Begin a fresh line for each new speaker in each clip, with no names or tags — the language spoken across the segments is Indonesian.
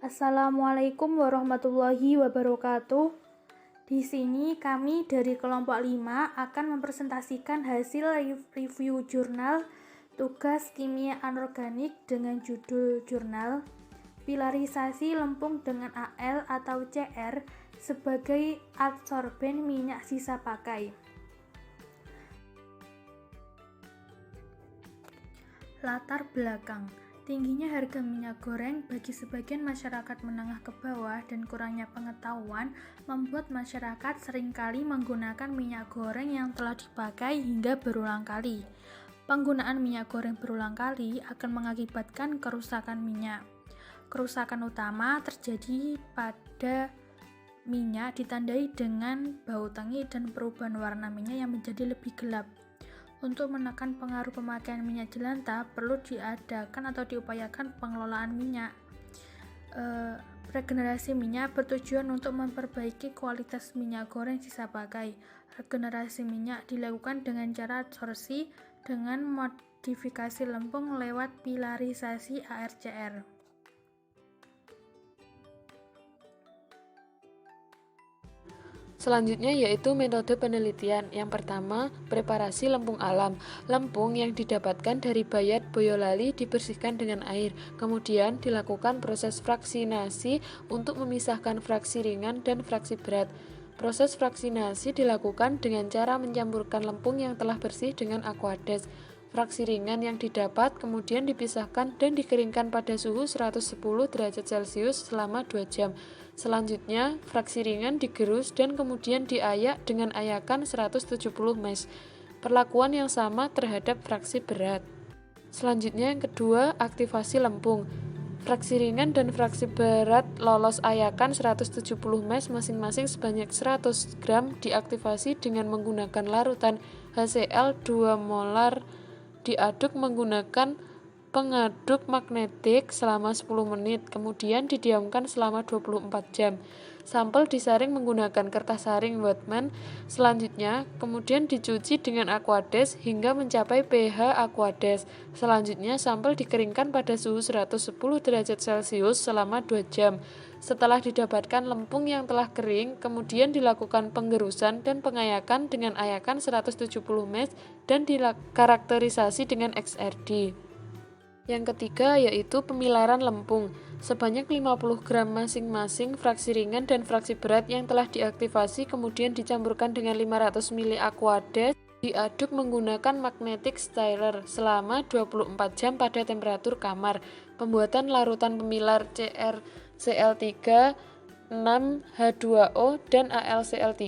Assalamualaikum warahmatullahi wabarakatuh. Di sini kami dari kelompok 5 akan mempresentasikan hasil review jurnal tugas kimia anorganik dengan judul jurnal Pilarisasi lempung dengan Al atau Cr sebagai adsorben minyak sisa pakai. Latar belakang. Tingginya harga minyak goreng bagi sebagian masyarakat menengah ke bawah dan kurangnya pengetahuan membuat masyarakat seringkali menggunakan minyak goreng yang telah dipakai hingga berulang kali. Penggunaan minyak goreng berulang kali akan mengakibatkan kerusakan minyak. Kerusakan utama terjadi pada minyak ditandai dengan bau tengi dan perubahan warna minyak yang menjadi lebih gelap. Untuk menekan pengaruh pemakaian minyak jelantah, perlu diadakan atau diupayakan pengelolaan minyak. Regenerasi minyak bertujuan untuk memperbaiki kualitas minyak goreng sisa pakai. Regenerasi minyak dilakukan dengan cara adsorpsi dengan modifikasi lempung lewat pilarisasi ARCR.
Selanjutnya yaitu metode penelitian. Yang pertama, preparasi lempung alam. Lempung yang didapatkan dari bayat boyolali dibersihkan dengan air. Kemudian dilakukan proses fraksinasi untuk memisahkan fraksi ringan dan fraksi berat. Proses fraksinasi dilakukan dengan cara mencampurkan lempung yang telah bersih dengan aquades. Fraksi ringan yang didapat kemudian dipisahkan dan dikeringkan pada suhu 110 derajat Celcius selama 2 jam. Selanjutnya, fraksi ringan digerus dan kemudian diayak dengan ayakan 170 mes. Perlakuan yang sama terhadap fraksi berat. Selanjutnya yang kedua, aktivasi lempung. Fraksi ringan dan fraksi berat lolos ayakan 170 mes masing-masing sebanyak 100 gram diaktifasi dengan menggunakan larutan HCl 2 molar diaduk menggunakan pengaduk magnetik selama 10 menit, kemudian didiamkan selama 24 jam. Sampel disaring menggunakan kertas saring Whatman. Selanjutnya, kemudian dicuci dengan aquades hingga mencapai pH aquades. Selanjutnya, sampel dikeringkan pada suhu 110 derajat Celcius selama 2 jam. Setelah didapatkan lempung yang telah kering, kemudian dilakukan penggerusan dan pengayakan dengan ayakan 170 mes dan dikarakterisasi dengan XRD. Yang ketiga yaitu pemilaran lempung. Sebanyak 50 gram masing-masing fraksi ringan dan fraksi berat yang telah diaktifasi kemudian dicampurkan dengan 500 ml aquades diaduk menggunakan magnetic stirrer selama 24 jam pada temperatur kamar. Pembuatan larutan pemilar CrCl3 6H2O dan AlCl3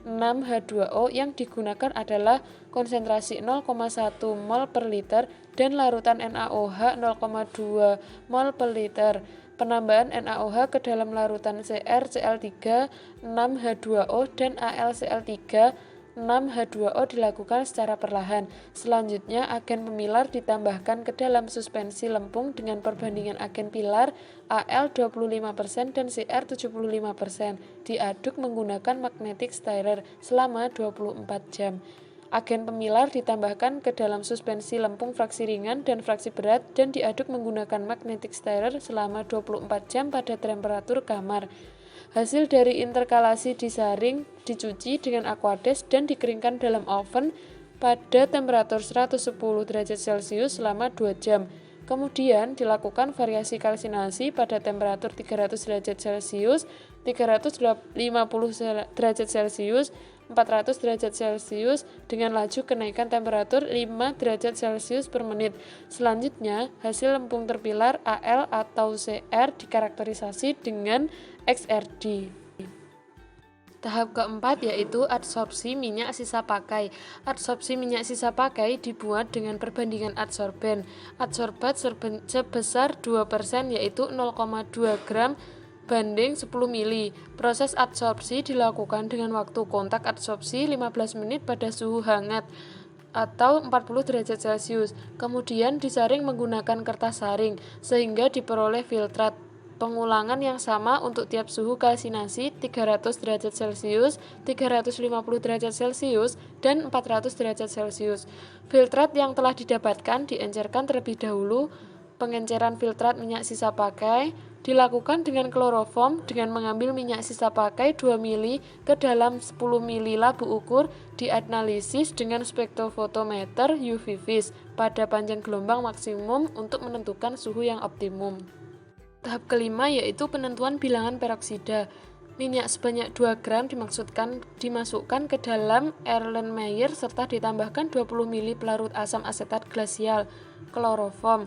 6H2O yang digunakan adalah konsentrasi 0,1 mol per liter dan larutan NaOH 0,2 mol per liter. Penambahan NaOH ke dalam larutan CrCl3 6H2O dan AlCl3 6H2O dilakukan secara perlahan. Selanjutnya, agen pemilar ditambahkan ke dalam suspensi lempung dengan perbandingan agen pilar Al 25% dan Cr 75%. Diaduk menggunakan magnetic stirrer selama 24 jam. Agen pemilar ditambahkan ke dalam suspensi lempung fraksi ringan dan fraksi berat dan diaduk menggunakan magnetic stirrer selama 24 jam pada temperatur kamar. Hasil dari interkalasi disaring, dicuci dengan aquades dan dikeringkan dalam oven pada temperatur 110 derajat Celcius selama 2 jam. Kemudian dilakukan variasi kalsinasi pada temperatur 300 derajat Celcius, 350 derajat Celcius, 400 derajat Celcius dengan laju kenaikan temperatur 5 derajat Celcius per menit. Selanjutnya, hasil lempung terpilar Al atau Cr dikarakterisasi dengan XRD. Tahap keempat yaitu adsorpsi minyak sisa pakai. Adsorpsi minyak sisa pakai dibuat dengan perbandingan adsorben. Adsorbat sebesar 2% yaitu 0,2 gram banding 10 mili. Proses adsorpsi dilakukan dengan waktu kontak adsorpsi 15 menit pada suhu hangat atau 40 derajat Celcius. Kemudian disaring menggunakan kertas saring sehingga diperoleh filtrat. Pengulangan yang sama untuk tiap suhu kalsinasi 300 derajat Celcius, 350 derajat Celcius, dan 400 derajat Celcius. Filtrat yang telah didapatkan diencerkan terlebih dahulu. Pengenceran filtrat minyak sisa pakai Dilakukan dengan kloroform dengan mengambil minyak sisa pakai 2 mili ke dalam 10 mili labu ukur, dianalisis dengan spektrofotometer UV vis pada panjang gelombang maksimum untuk menentukan suhu yang optimum. Tahap kelima yaitu penentuan bilangan peroksida. Minyak sebanyak 2 gram dimasukkan ke dalam Erlenmeyer serta ditambahkan 20 mili pelarut asam asetat glasial, kloroform,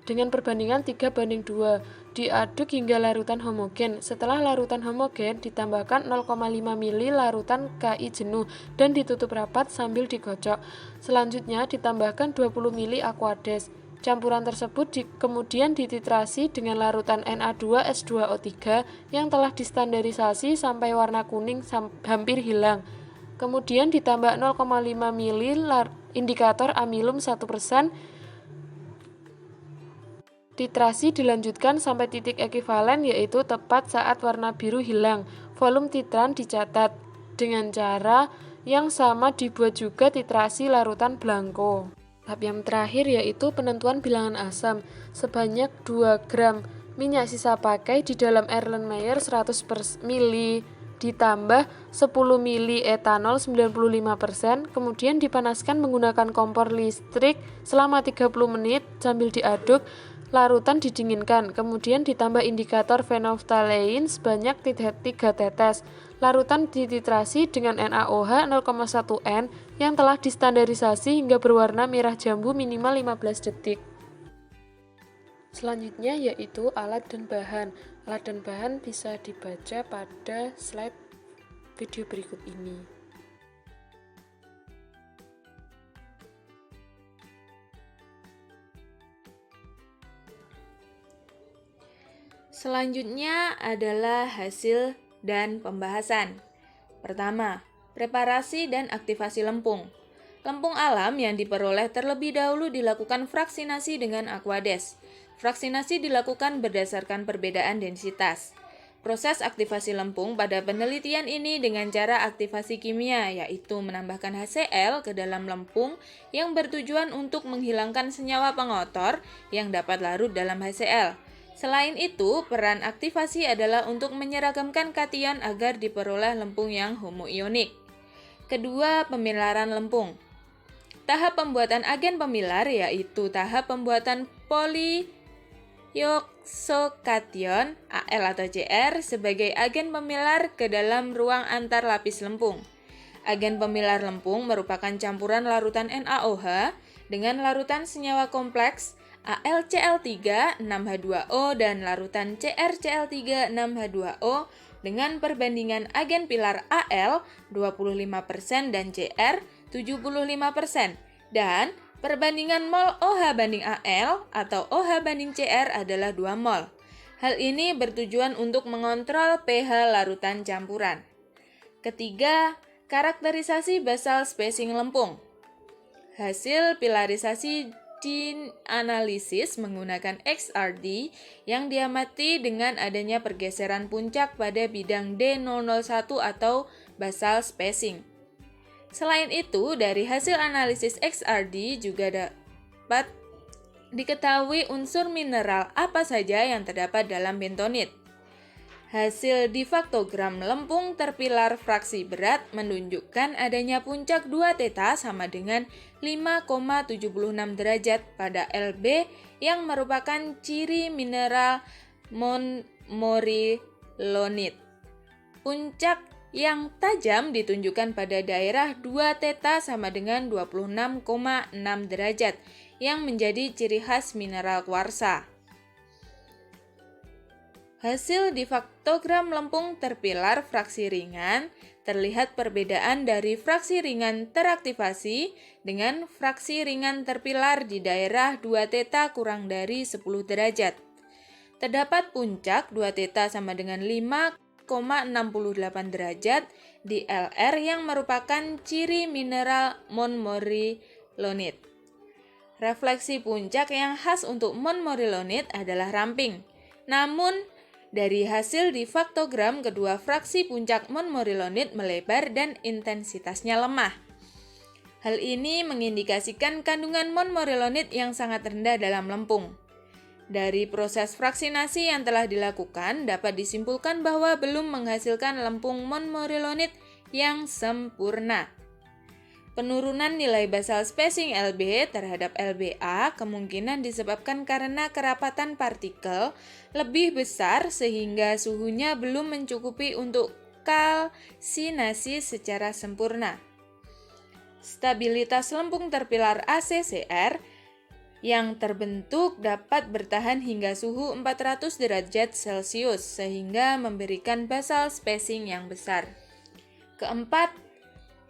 dengan perbandingan 3:2. Diaduk hingga larutan homogen. Setelah larutan homogen, ditambahkan 0,5 mili larutan Ki jenuh dan ditutup rapat sambil dikocok. Selanjutnya ditambahkan 20 mili aquades. Campuran tersebut kemudian dititrasi dengan larutan Na2S2O3 yang telah distandarisasi sampai warna kuning hampir hilang. Kemudian ditambah 0,5 mili indikator amilum 1%. Titrasi dilanjutkan sampai titik ekivalen yaitu tepat saat warna biru hilang. Volume titran dicatat. Dengan cara yang sama dibuat juga titrasi larutan blanko. Tahap yang terakhir yaitu penentuan bilangan asam. Sebanyak 2 gram minyak sisa pakai di dalam Erlenmeyer 100 mili ditambah 10 mili etanol 95%, kemudian dipanaskan menggunakan kompor listrik selama 30 menit sambil diaduk. Larutan didinginkan, kemudian ditambah indikator phenolphthalein sebanyak 3 tetes. Larutan dititrasi dengan NaOH 0,1 N yang telah distandarisasi hingga berwarna merah jambu minimal 15 detik. Selanjutnya yaitu alat dan bahan. Alat dan bahan bisa dibaca pada slide video berikut ini.
Selanjutnya adalah hasil dan pembahasan. Pertama, preparasi dan aktivasi lempung. Lempung alam yang diperoleh terlebih dahulu dilakukan fraksinasi dengan aquades. Fraksinasi dilakukan berdasarkan perbedaan densitas. Proses aktivasi lempung pada penelitian ini dengan cara aktivasi kimia, yaitu menambahkan HCl ke dalam lempung yang bertujuan untuk menghilangkan senyawa pengotor yang dapat larut dalam HCl. Selain itu, peran aktivasi adalah untuk menyeragamkan kation agar diperoleh lempung yang homoionik. Kedua, pemilaran lempung. Tahap pembuatan agen pemilar yaitu tahap pembuatan polioxokation Al atau Cr sebagai agen pemilar ke dalam ruang antar lapis lempung. Agen pemilar lempung merupakan campuran larutan NaOH dengan larutan senyawa kompleks AlCl3 6H2O dan larutan CrCl3 6H2O dengan perbandingan agen pilar Al 25% dan Cr 75% dan perbandingan mol OH banding Al atau OH banding Cr adalah 2 mol. Hal ini bertujuan untuk mengontrol pH larutan campuran. Ketiga, karakterisasi basal spacing lempung. Hasil pilarisasi dianalisis menggunakan XRD yang diamati dengan adanya pergeseran puncak pada bidang D001 atau basal spacing. Selain itu, dari hasil analisis XRD juga dapat diketahui unsur mineral apa saja yang terdapat dalam bentonit. Hasil difaktogram lempung terpilar fraksi berat menunjukkan adanya puncak 2 θ sama dengan 5,76 derajat pada Lb yang merupakan ciri mineral montmorillonite. Puncak yang tajam ditunjukkan pada daerah 2 θ sama dengan 26,6 derajat yang menjadi ciri khas mineral kuarsa. Hasil difaktogram lempung terpilar fraksi ringan, terlihat perbedaan dari fraksi ringan teraktivasi dengan fraksi ringan terpilar di daerah 2 θ kurang dari 10 derajat. Terdapat puncak 2 θ sama dengan 5,68 derajat di Lr yang merupakan ciri mineral montmorillonite. Refleksi puncak yang khas untuk montmorillonite adalah ramping. Namun, dari hasil difaktogram kedua fraksi puncak montmorillonite melebar dan intensitasnya lemah. Hal ini mengindikasikan kandungan montmorillonite yang sangat rendah dalam lempung. Dari proses fraksinasi yang telah dilakukan, dapat disimpulkan bahwa belum menghasilkan lempung monomerilonit yang sempurna. Penurunan nilai basal spacing Lb terhadap Lba kemungkinan disebabkan karena kerapatan partikel lebih besar sehingga suhunya belum mencukupi untuk kalsinasi secara sempurna. Stabilitas lempung terpilar ACCR yang terbentuk dapat bertahan hingga suhu 400 derajat Celcius sehingga memberikan basal spacing yang besar. Keempat,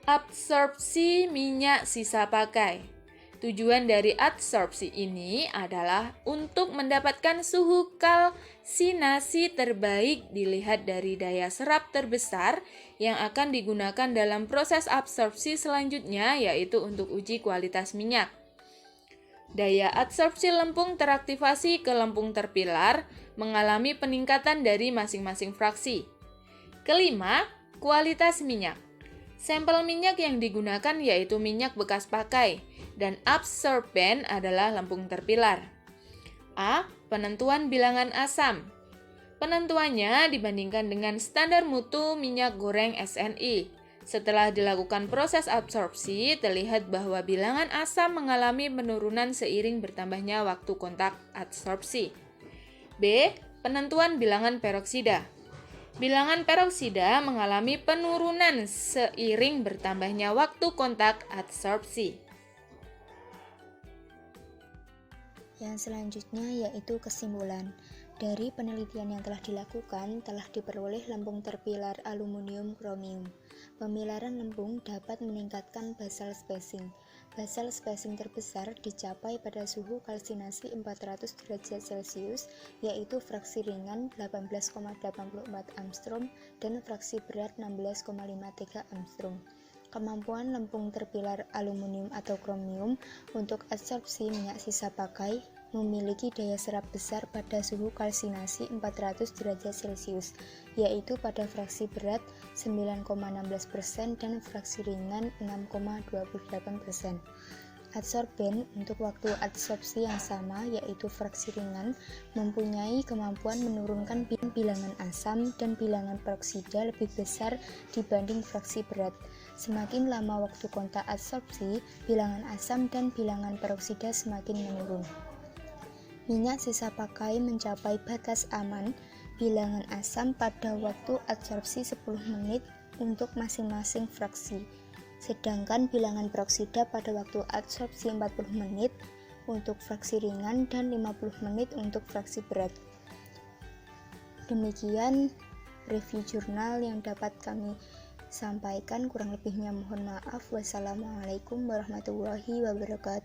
absorpsi minyak sisa pakai. Tujuan dari absorpsi ini adalah untuk mendapatkan suhu kalsinasi terbaik dilihat dari daya serap terbesar yang akan digunakan dalam proses absorpsi selanjutnya, yaitu untuk uji kualitas minyak. Daya absorpsi lempung teraktivasi ke lempung terpilar mengalami peningkatan dari masing-masing fraksi. Kelima, kualitas minyak. Sampel minyak yang digunakan yaitu minyak bekas pakai, dan absorben adalah lempung terpilar. A. Penentuan bilangan asam. Penentuannya dibandingkan dengan standar mutu minyak goreng SNI. Setelah dilakukan proses absorpsi, terlihat bahwa bilangan asam mengalami penurunan seiring bertambahnya waktu kontak absorpsi. B. Penentuan bilangan peroksida. Bilangan peroksida mengalami penurunan seiring bertambahnya waktu kontak absorpsi.
Yang selanjutnya yaitu kesimpulan. Dari penelitian yang telah dilakukan, telah diperoleh lempung terpilar aluminium kromium. Pemilaran lempung dapat meningkatkan basal spacing. Basal spacing terbesar dicapai pada suhu kalsinasi 400 derajat Celcius, yaitu fraksi ringan 18,84 Armstrong dan fraksi berat 16,53 Armstrong. Kemampuan lempung terpilar aluminium atau kromium untuk absorpsi minyak sisa pakai memiliki daya serap besar pada suhu kalsinasi 400 derajat Celcius, yaitu pada fraksi berat 9,16% dan fraksi ringan 6,28%. Adsorben untuk waktu adsorpsi yang sama, yaitu fraksi ringan, mempunyai kemampuan menurunkan bilangan asam dan bilangan peroksida lebih besar dibanding fraksi berat. Semakin lama waktu kontak adsorpsi, bilangan asam dan bilangan peroksida semakin menurun. Minyak sisa pakai mencapai batas aman bilangan asam pada waktu adsorpsi 10 menit untuk masing-masing fraksi, sedangkan bilangan peroksida pada waktu adsorpsi 40 menit untuk fraksi ringan dan 50 menit untuk fraksi berat. Demikian review jurnal yang dapat kami sampaikan, kurang lebihnya mohon maaf. Wassalamualaikum warahmatullahi wabarakatuh.